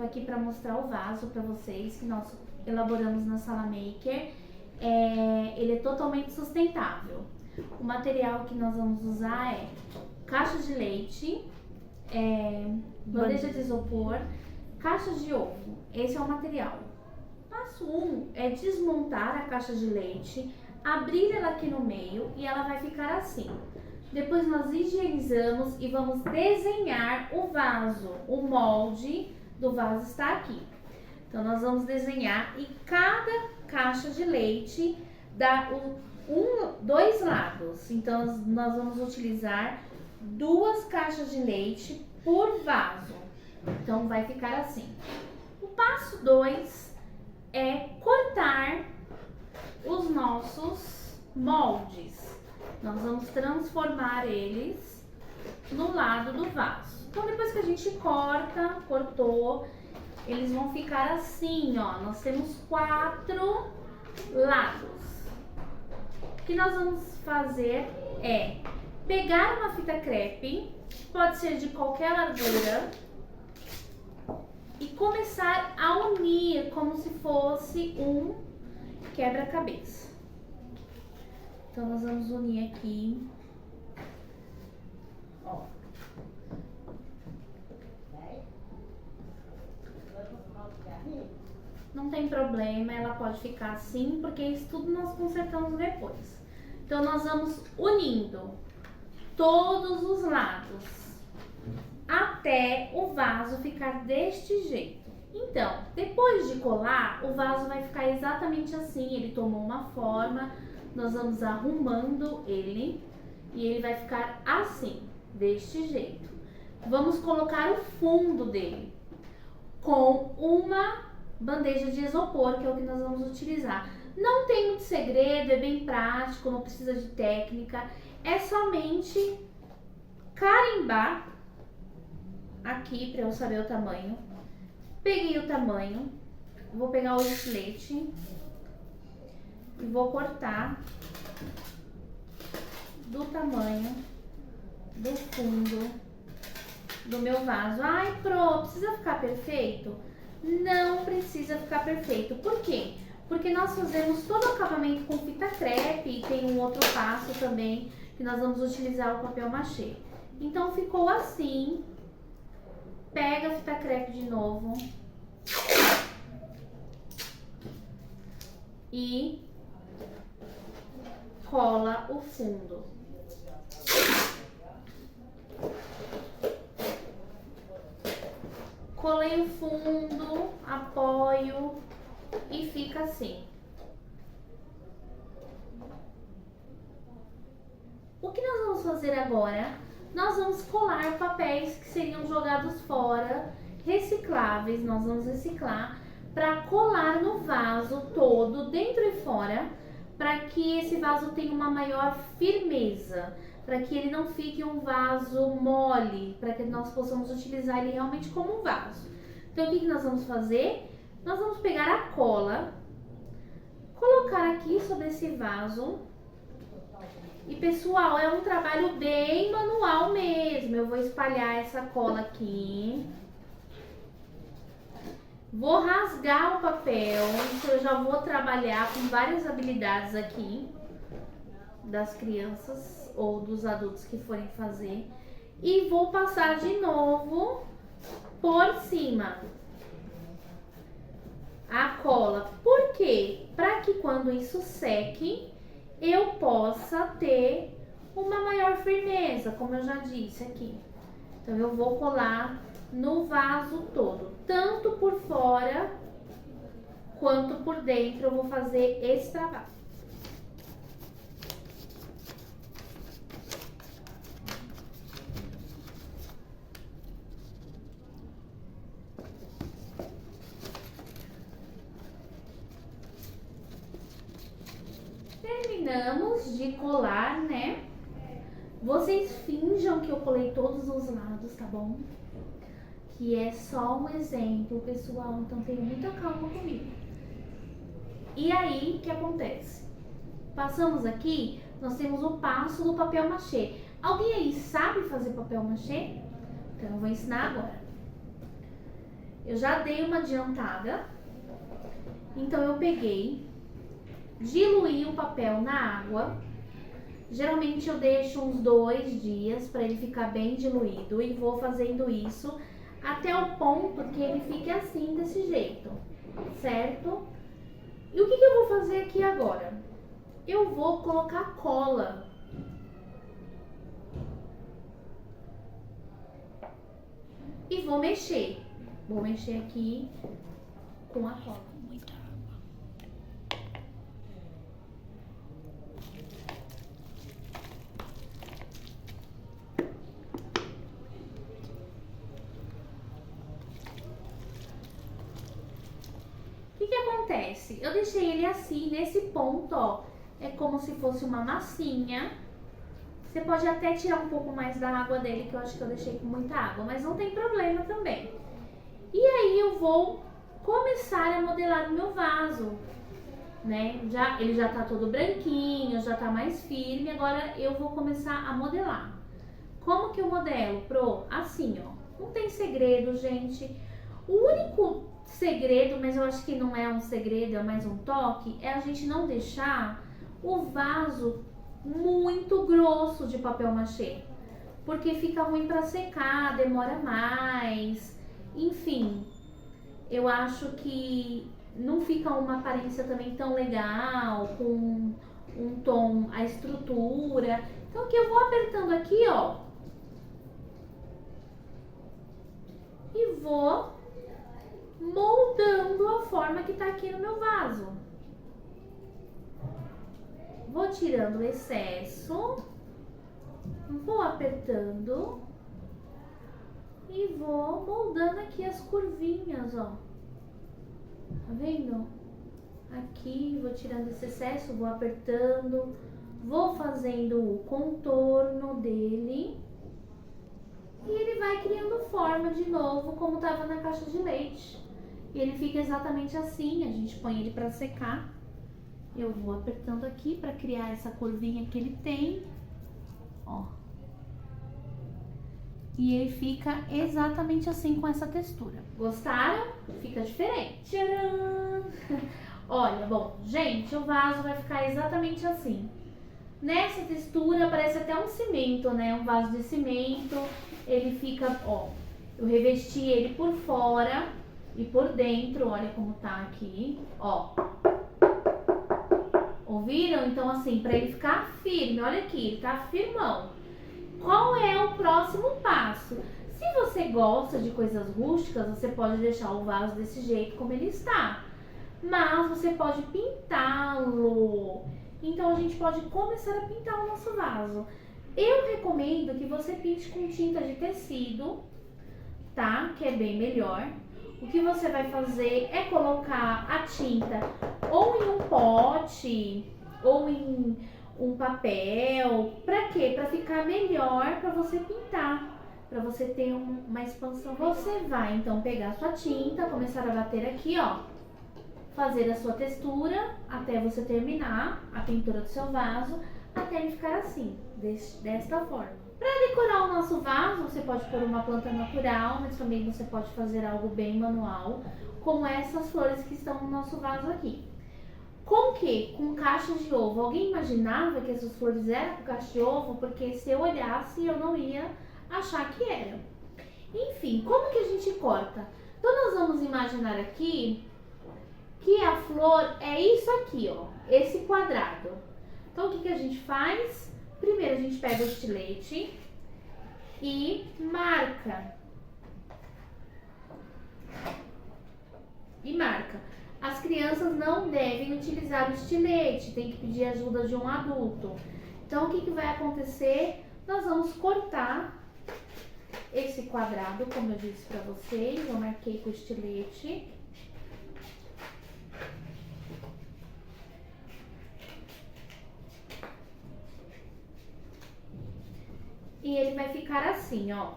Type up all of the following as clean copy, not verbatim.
aqui para mostrar o vaso para vocês que nós elaboramos na Sala Maker. Ele é totalmente sustentável. O material que nós vamos usar é caixa de leite, bandeja de isopor, caixa de ovo. Esse é o material. Passo 1 é desmontar a caixa de leite, abrir ela aqui no meio e ela vai ficar assim. Depois nós higienizamos e vamos desenhar o vaso. O molde do vaso está aqui. Então nós vamos desenhar e cada caixa de leite dá dois lados. Então nós vamos utilizar 2 caixas de leite por vaso. Então vai ficar assim. O passo 2 é cortar os nossos moldes. Nós vamos transformar eles no lado do vaso. Então depois que a gente cortou, eles vão ficar assim, ó. Nós temos 4 lados. O que nós vamos fazer é pegar uma fita crepe, pode ser de qualquer largura, e começar a unir como se fosse um quebra-cabeça. Então nós vamos unir aqui, ó. Não tem problema, ela pode ficar assim, porque isso tudo nós consertamos depois. Então nós vamos unindo todos os lados até o vaso ficar deste jeito. Então, depois de colar, o vaso vai ficar exatamente assim. Ele tomou uma forma, nós vamos arrumando ele e ele vai ficar assim, deste jeito. Vamos colocar o fundo dele com uma bandeja de isopor, que é o que nós vamos utilizar. Não tem muito segredo, é bem prático, não precisa de técnica. É somente carimbar aqui para eu saber o tamanho. Peguei o tamanho, vou pegar o estilete e vou cortar do tamanho do fundo do meu vaso. Ai, precisa ficar perfeito? Não precisa ficar perfeito. Por quê? Porque nós fazemos todo o acabamento com fita crepe e tem um outro passo também que nós vamos utilizar o papel machê. Então ficou assim. Pega a fita crepe de novo e cola o fundo. Colei o fundo, apoio e fica assim. O que nós vamos fazer agora? Nós vamos colar papéis que seriam jogados fora, recicláveis. Nós vamos reciclar para colar no vaso todo, dentro e fora, para que esse vaso tenha uma maior firmeza, para que ele não fique um vaso mole, para que nós possamos utilizar ele realmente como um vaso. Então, o que nós vamos fazer? Nós vamos pegar a cola, colocar aqui sobre esse vaso. E, pessoal, é um trabalho bem manual mesmo. Eu vou espalhar essa cola aqui. Vou rasgar o papel. Então, eu já vou trabalhar com várias habilidades aqui das crianças ou dos adultos que forem fazer. E vou passar de novo por cima a cola. Por quê? Para que quando isso seque, eu possa ter uma maior firmeza, como eu já disse aqui. Então, eu vou colar no vaso todo, tanto por fora quanto por dentro. Eu vou fazer esse trabalho. Terminamos de colar, né? Vocês finjam que eu colei todos os lados, tá bom? Que é só um exemplo, pessoal, então tenha muita calma comigo. E aí, o que acontece? Passamos aqui, nós temos o passo do papel machê. Alguém aí sabe fazer papel machê? Então eu vou ensinar agora. eu já dei uma adiantada. Então eu peguei, diluí o papel na água. Geralmente eu deixo uns 2 dias para ele ficar bem diluído e vou fazendo isso até o ponto que ele fique assim, desse jeito, certo? E o que eu vou fazer aqui agora? Eu vou colocar cola. E vou mexer. Vou mexer aqui com a cola. Muita água. O que acontece? Eu deixei ele assim, nesse ponto, ó. É como se fosse uma massinha. Você pode até tirar um pouco mais da água dele, que eu acho que eu deixei com muita água, mas não tem problema também. E aí eu vou começar a modelar o meu vaso, né? Ele já tá todo branquinho, já tá mais firme, agora eu vou começar a modelar. Como que eu modelo, Pro? Assim, ó. Não tem segredo, gente. O único segredo, mas eu acho que não é um segredo, é mais um toque, é a gente não deixar o vaso muito grosso de papel machê, porque fica ruim para secar, demora mais, enfim, eu acho que não fica uma aparência também tão legal, com um tom, a estrutura. Então aqui eu vou apertando aqui, ó, e vou moldando a forma que tá aqui no meu vaso. Vou tirando o excesso, vou apertando e vou moldando aqui as curvinhas, ó. Tá vendo? Aqui, vou tirando esse excesso, vou apertando, vou fazendo o contorno dele e ele vai criando forma de novo, como tava na caixa de leite. E ele fica exatamente assim, a gente põe ele pra secar. Eu vou apertando aqui para criar essa curvinha que ele tem, ó. E ele fica exatamente assim com essa textura. Gostaram? Fica diferente. Tcharam! Olha, bom, gente, o vaso vai ficar exatamente assim. Nessa textura parece até um cimento, né? Um vaso de cimento. Ele fica, ó, eu revesti ele por fora e por dentro, olha como tá aqui, ó. Ouviram? Então, assim, para ele ficar firme, olha aqui, ele tá firmão. Qual é o próximo passo? Se você gosta de coisas rústicas, você pode deixar o vaso desse jeito como ele está. Mas você pode pintá-lo. Então, a gente pode começar a pintar o nosso vaso. Eu recomendo que você pinte com tinta de tecido, tá? Que é bem melhor. O que você vai fazer é colocar a tinta ou em um pote ou em um papel. Pra quê? Pra ficar melhor pra você pintar, pra você ter uma expansão. Você vai então pegar a sua tinta, começar a bater aqui, ó, fazer a sua textura até você terminar a pintura do seu vaso, até ele ficar assim, desta forma. Para decorar o nosso vaso, você pode pôr uma planta natural, mas também você pode fazer algo bem manual, como essas flores que estão no nosso vaso aqui. Com que? Com caixas de ovo. Alguém imaginava que essas flores eram com caixa de ovo? Porque se eu olhasse, eu não ia achar que era. Enfim, como que a gente corta? Então, nós vamos imaginar aqui que a flor é isso aqui, ó, esse quadrado. Então, o que a gente faz? Primeiro, a gente pega o estilete e marca. As crianças não devem utilizar o estilete, tem que pedir ajuda de um adulto. Então, o que vai acontecer? Nós vamos cortar esse quadrado, como eu disse para vocês. Eu marquei com o estilete. E ele vai ficar assim, ó,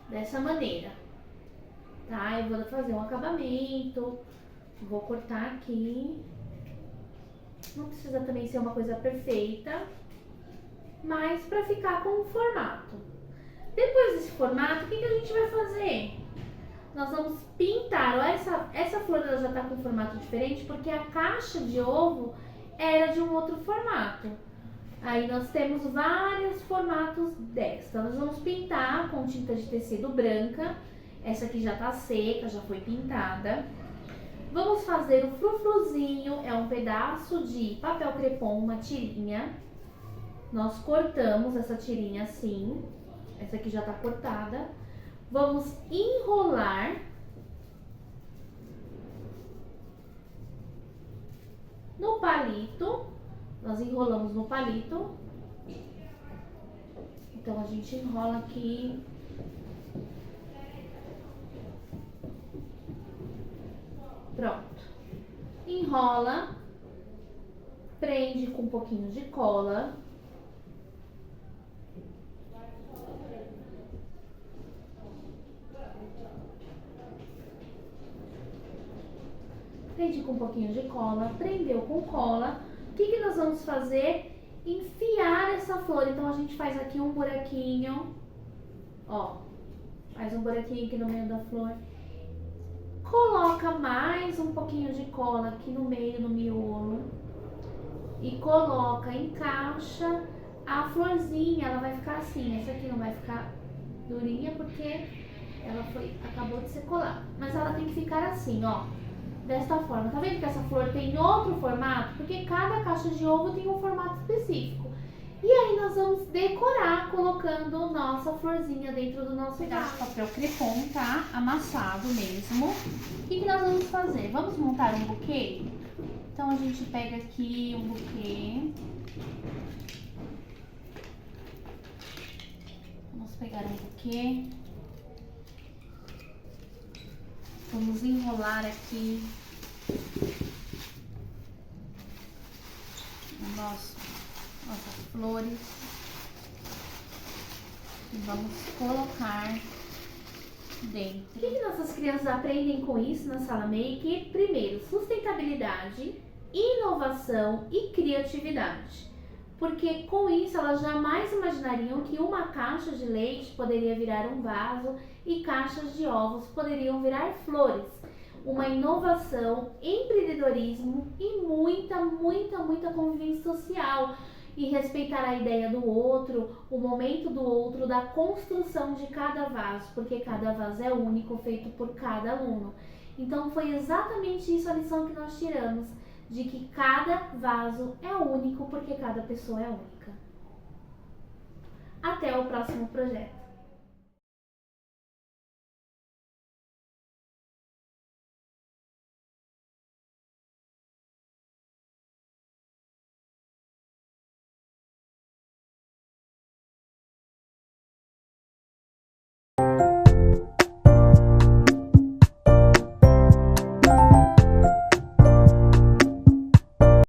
dessa maneira, tá? Eu vou fazer um acabamento, vou cortar aqui. Não precisa também ser uma coisa perfeita, mas pra ficar com um formato. Depois desse formato, o que a gente vai fazer? nós vamos pintar. Ó, essa flor ela já tá com formato diferente porque a caixa de ovo era de um outro formato. Aí nós temos vários formatos desta. Nós vamos pintar com tinta de tecido branca. Essa aqui já tá seca, já foi pintada. Vamos fazer o frufruzinho, é um pedaço de papel crepom, uma tirinha. Nós cortamos essa tirinha assim. Essa aqui já tá cortada. Vamos enrolar no palito. Nós enrolamos no palito. Então, a gente enrola aqui. Pronto. Enrola. Prende com um pouquinho de cola. Prende com um pouquinho de cola. Prendeu com cola. O que nós vamos fazer? Enfiar essa flor. Então, a gente faz aqui um buraquinho. Ó. Faz um buraquinho aqui no meio da flor. Coloca mais um pouquinho de cola aqui no meio, no miolo. E coloca, encaixa a florzinha. Ela vai ficar assim. Essa aqui não vai ficar durinha porque ela acabou de ser colada. Mas ela tem que ficar assim, ó. Desta forma. Tá vendo que essa flor tem outro formato? Porque cada caixa de ovo tem um formato específico. E aí nós vamos decorar colocando nossa florzinha dentro do nosso pedaço de papel crepom, tá? Amassado mesmo. O que nós vamos fazer? Vamos montar um buquê? Então a gente pega aqui um buquê. Vamos pegar um buquê. Vamos enrolar aqui nossas flores e vamos colocar dentro. O que nossas crianças aprendem com isso na Sala Make? Primeiro, sustentabilidade, inovação e criatividade. Porque com isso elas jamais imaginariam que uma caixa de leite poderia virar um vaso e caixas de ovos poderiam virar flores. Uma inovação, empreendedorismo e muita convivência social. E respeitar a ideia do outro, o momento do outro, da construção de cada vaso, porque cada vaso é único, feito por cada aluno. Então foi exatamente isso a lição que nós tiramos, de que cada vaso é único, porque cada pessoa é única. Até o próximo projeto.